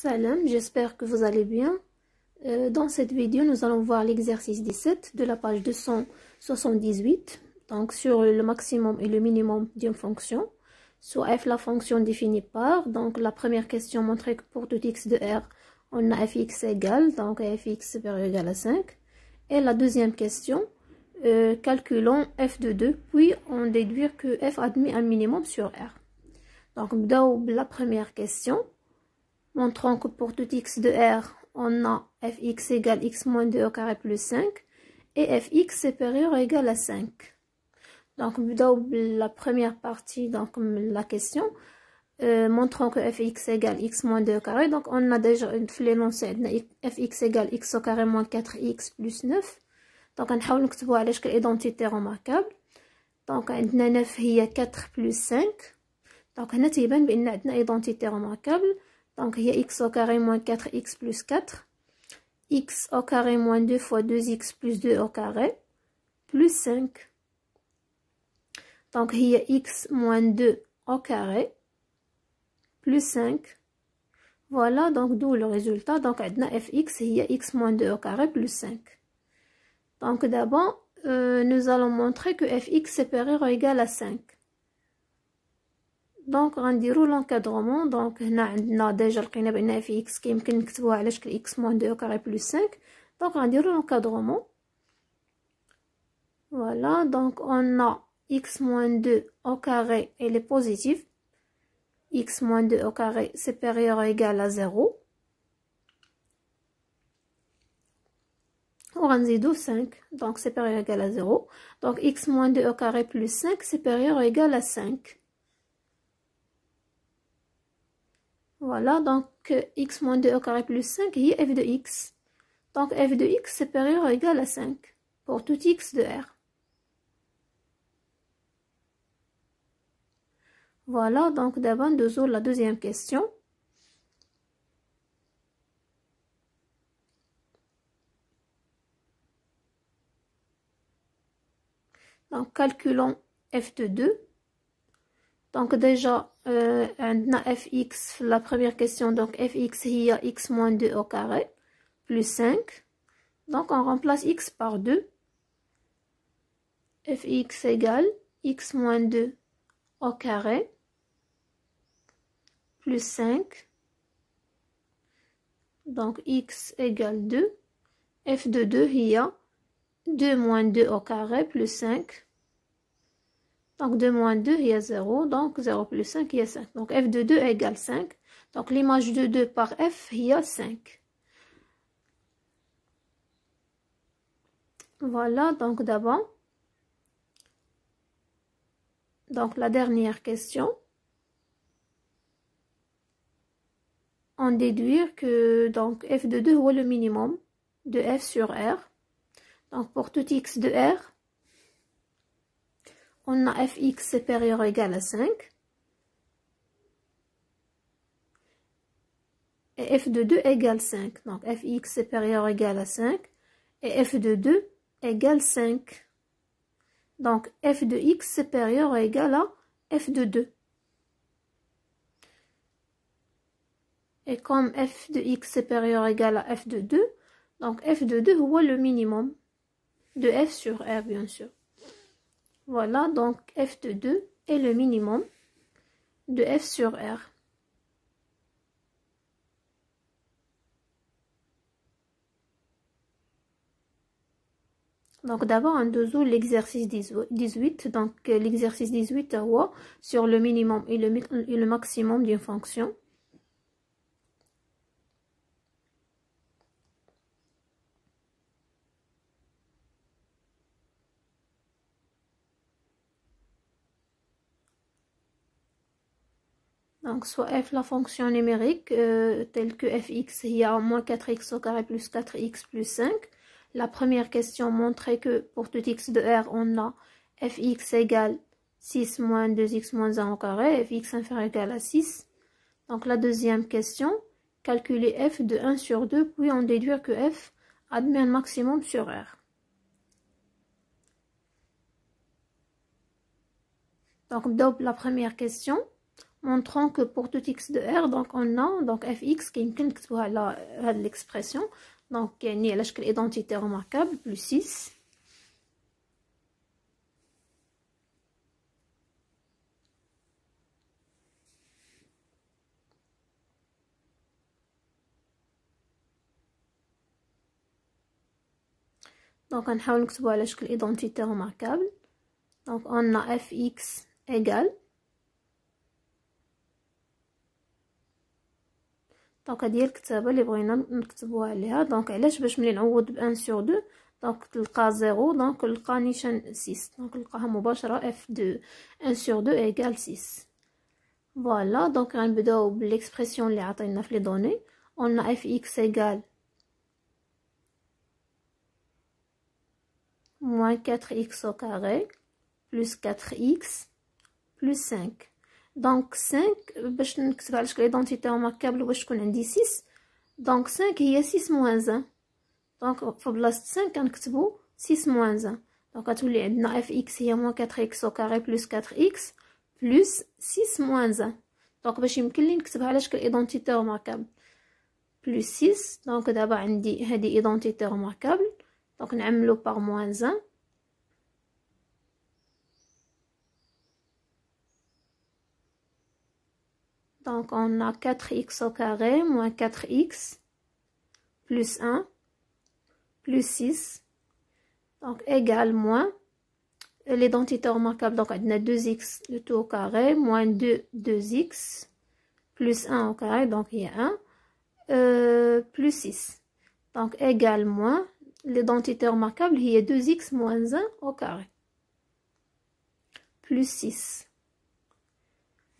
Salam, j'espère que vous allez bien. Dans cette vidéo, nous allons voir l'exercice 17 de la page 278. Donc, sur le maximum et le minimum d'une fonction. Soit f, la fonction définie par. Donc, la première question montrait que pour tout x de R, on a fx égale. Donc, fx supérieur ou égal à 5. Et la deuxième question, calculons f de 2. Puis, on déduit que f admet un minimum sur R. Donc, la première question. Montrons que pour tout x de R, on a fx égale x moins 2 au carré plus 5 et fx supérieur ou égal à 5. Donc, la première partie, donc la question, montrons que fx égale x moins 2 au carré. Donc, on a déjà fait l'énoncé fx égale x au carré moins 4x plus 9. Donc, on va نكتبوا على شكل identité remarquable. Donc, عندنا 9 هي 4 plus 5. Donc, هنا تيبان بأن عندنا identité remarquable. Donc, il y a x au carré moins 4x plus 4. X au carré moins 2 fois 2x plus 2 au carré. Plus 5. Donc, il y a x moins 2 au carré. Plus 5. Voilà, donc d'où le résultat. Donc, on a fx, il y a x moins 2 au carré plus 5. Donc, d'abord, nous allons montrer que fx supérieur ou égal à 5. دونك غنديرو l'encadrement. دونك هنا عندنا ديجا لقينا بان في اكس كيمكن نكتبوها على شكل اكس موان 2 كاري بلس 5. دونك غنديرو l'encadrement. Voilà, donc on a x moins 2 au carré et les positifs. X moins 2 au carré supérieur ou égal à 0. On غنزيدو 5. Donc supérieur ou égal à 0. Donc x moins 2 au carré plus 5 supérieur ou égal à 5. Voilà, donc x moins 2 au carré plus 5 est f de x. Donc f de x supérieur ou égal à 5 pour tout x de R. Voilà, donc d'abord de la deuxième question. Donc calculons f de 2. Donc déjà, on a fx, la première question, donc fx il y a x moins 2 au carré, plus 5. Donc on remplace x par 2. Fx égale x moins 2 au carré, plus 5. Donc x égale 2. F de 2, il y a 2 moins 2 au carré, plus 5. Donc 2 moins 2, il y a 0. Donc 0 plus 5, il y a 5. Donc f de 2 égale 5. Donc l'image de 2 par f, il y a 5. Voilà, donc d'abord. Donc la dernière question. On déduit que donc f de 2 est le minimum de f sur R. Donc pour tout x de R, on a fx supérieur ou égal à 5. Et f de 2 égale 5. Donc fx supérieur ou égal à 5. Et f de 2 égale 5. Donc f de x supérieur ou égal à f de 2. Et comme f de x supérieur ou égal à f de 2, donc f de 2 est le minimum de f sur R, bien sûr. Voilà, donc f de 2 est le minimum de f sur R. Donc d'abord, on dézoome l'exercice 18. Donc l'exercice 18 sur le minimum et le maximum d'une fonction. Donc, soit f, la fonction numérique, telle que fx, il y a moins 4x au carré plus 4x plus 5. La première question montrait que pour tout x de R, on a fx égale 6 moins 2x moins 1 au carré, fx inférieur égal à 6. Donc, la deuxième question, calculer f de 1 sur 2, puis on déduit que f admet un maximum sur R. Donc, la première question. montrant que pour tout x de r donc on a donc fx qui يمكن نكتبوها على هاد l'expression donc يعني على شكل identité remarquable plus 6 donc غنحاول نكتبوها على شكل identité remarquable donc on a fx égale دونك هادي هي الكتابه اللي بغينا نكتبوها عليها دونك علاش باش ملي نعوض ب 1 sur 2 دونك تلقى 0 دونك نلقى نيشان 6 دونك نلقاها مباشره f de 1 sur 2 égale 6 فوالا دونك غنبداو بالاكسبرسيون اللي عطينا في لي دوني on a fx égale moins 4x au carré plus 4x plus 5 donc 5 باش نكتب على شكل identité remarquable باش تكون عندي 6 donc 5 هي 6 moins 1 donc في بلاصه 5 كنكتبو 6 moins 1 donc غتولي عندنا fx هي moins 4x au carré plus 4x plus 6 moins 1 donc باش يمكن لي نكتبها على شكل identité remarquable plus 6 donc دابا عندي هذه identité remarquable donc نعملو par moins 1 donc on a 4x au carré moins 4x plus 1 plus 6 donc égale moins l'identité remarquable donc on a 2x le tout au carré moins 2x plus 1 au carré donc il y a 1 plus 6 donc égale moins l'identité remarquable il y a 2x moins 1 au carré plus 6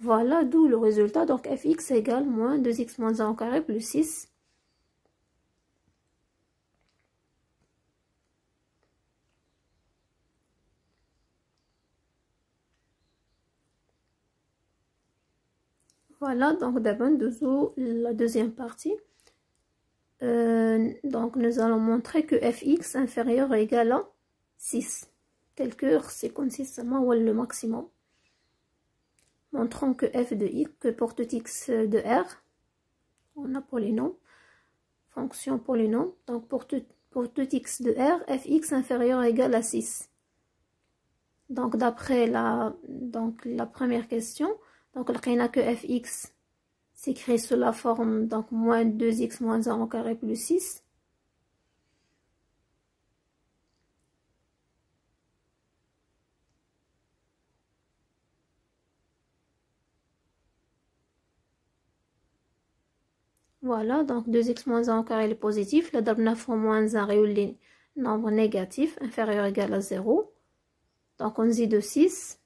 voilà d'où le résultat donc fx égale moins 2x moins 1 au carré plus 6 voilà donc d'abord la deuxième partie donc nous allons montrer que fx inférieur ou égal à 6 tel que c'est consistamment ou le maximum montrons que f de x que pour tout x de r on a polynôme fonction polynôme donc pour tout x de r fx inférieur ou égal à 6 donc d'après la première question donc لقينا que fx s'écrit sous la forme donc moins 2x moins 1 au carré plus 6 voilà donc 2x moins 1 au carré est positif la ضربنا في moins 1 réuli nombre négatif inférieur ou égal à 0 donc on dit de 6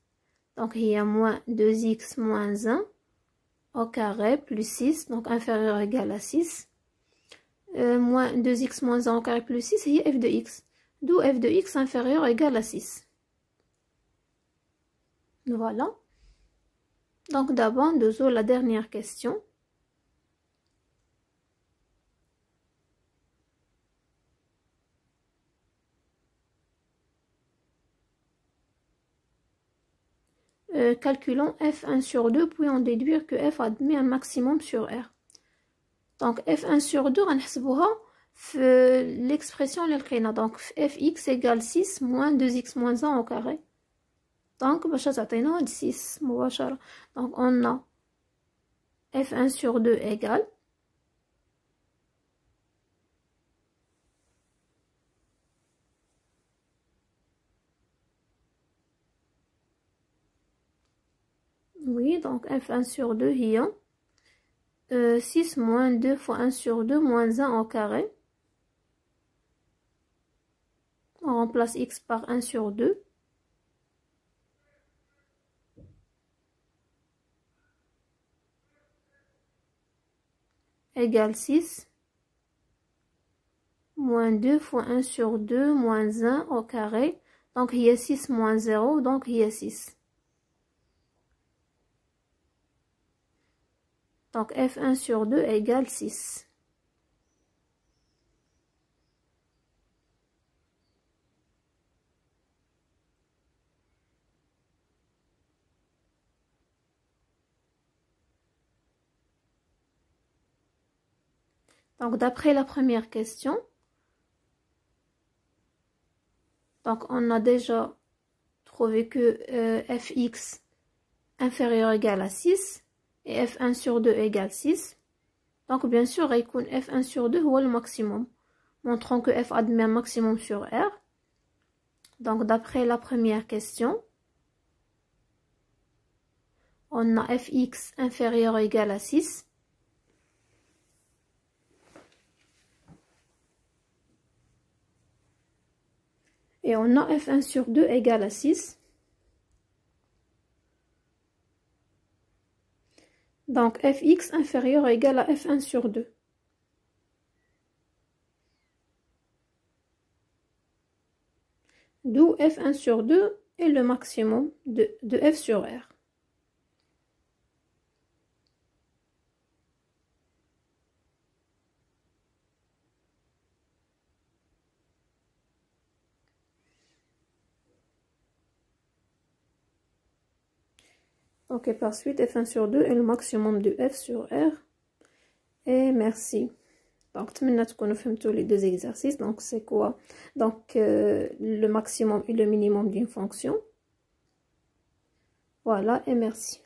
donc il y a moins 2x moins 1 au carré plus 6 donc inférieur ou égal à 6 moins 2x moins 1 au carré plus 6 هي f de x d'où f de x inférieur ou égal à 6 voilà donc d'abord nous la dernière question calculons f1 sur 2 puis en déduire que f admet un maximum sur r donc f1 sur 2 غنحسبوها في l'expression اللي لقينا donc fx égale 6 moins 2x moins 1 au carré donc باش تعطينا هاد 6 مباشرة donc on a f1 sur 2 égale oui donc f1 sur 2 هي 6 moins 2 fois 1 sur 2 moins 1 au carré on remplace x par 1 sur 2 égale 6 moins 2 fois 1 sur 2 moins 1 au carré donc il y a 6 moins 0 donc il y a 6 donc f1 sur 2 égale 6 Donc, d'après la première question, donc on a déjà trouvé que fx inférieur ou égal à 6 et f1 sur 2 égale 6. Donc, bien sûr, f1 sur 2 est le maximum, montrant que f admet un maximum sur R. Donc, d'après la première question, on a fx inférieur ou égal à 6. Et on a f1 sur 2 égale à 6. Donc, fx inférieur ou égal à f1 sur 2. D'où f1 sur 2 est le maximum de f sur R. Ok, par suite, f1 sur 2 est le maximum de f sur R. Et merci. Donc, تكونوا فهمتوا les deux exercices. Donc, c'est quoi? Donc, le maximum et le minimum d'une fonction. Voilà, et merci.